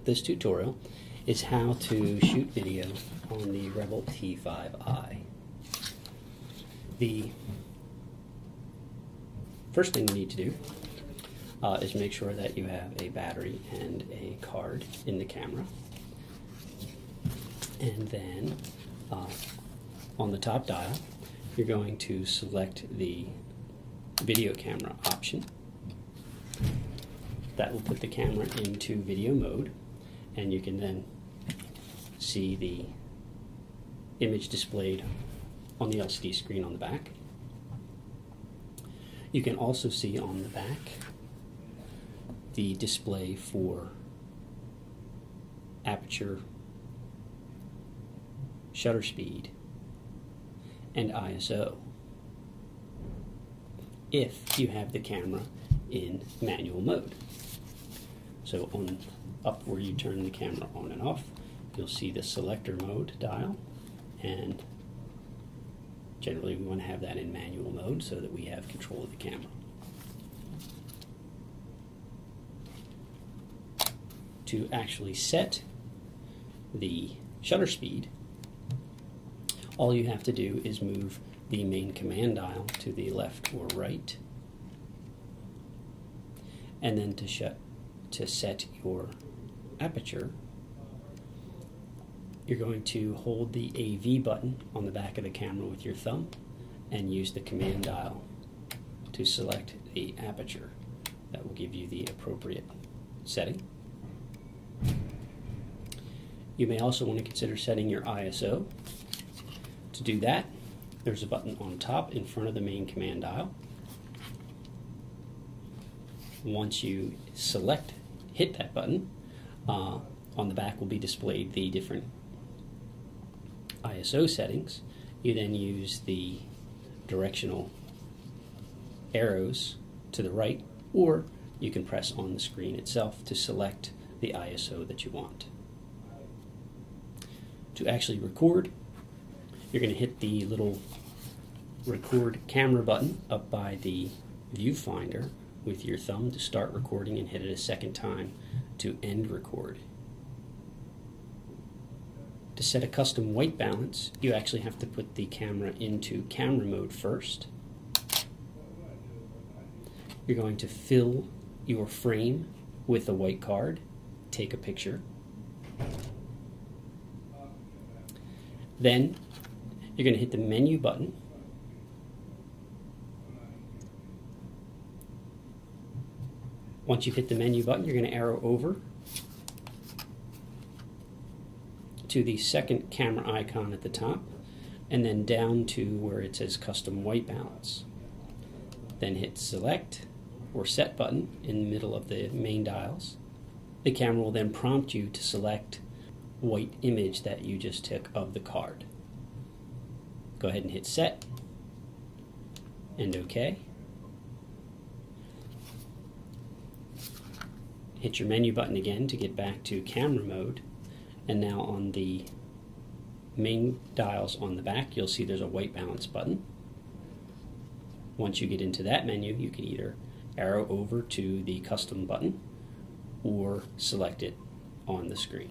this tutorial is how to shoot video on the Rebel T5i. The first thing you need to do is make sure that you have a battery and a card in the camera. And then on the top dial, you're going to select the video camera option. That will put the camera into video mode, and you can then see the image displayed on the LCD screen on the back. You can also see on the back the display for aperture, shutter speed, and ISO if you have the camera in manual mode. So up where you turn the camera on and off, you'll see the selector mode dial, and generally we want to have that in manual mode so that we have control of the camera. To actually set the shutter speed, all you have to do is move the main command dial to the left or right, and then to set your aperture, you're going to hold the AV button on the back of the camera with your thumb and use the command dial to select the aperture. That will give you the appropriate setting. You may also want to consider setting your ISO. To do that, there's a button on top in front of the main command dial. Once you hit that button, on the back will be displayed the different ISO settings. You then use the directional arrows to the right, or you can press on the screen itself to select the ISO that you want. To actually record, you're going to hit the little record camera button up by the viewfinder with your thumb to start recording, and hit it a second time to end record. To set a custom white balance, you actually have to put the camera into camera mode first. You're going to fill your frame with a white card, take a picture. Then you're going to hit the menu button. Once you hit the menu button, you're going to arrow over to the second camera icon at the top, and then down to where it says custom white balance. Then hit select or set button in the middle of the main dials. The camera will then prompt you to select white image that you just took of the card. Go ahead and hit set and OK. Hit your menu button again to get back to camera mode, and now on the main dials on the back you'll see there's a white balance button. Once you get into that menu, you can either arrow over to the custom button or select it on the screen.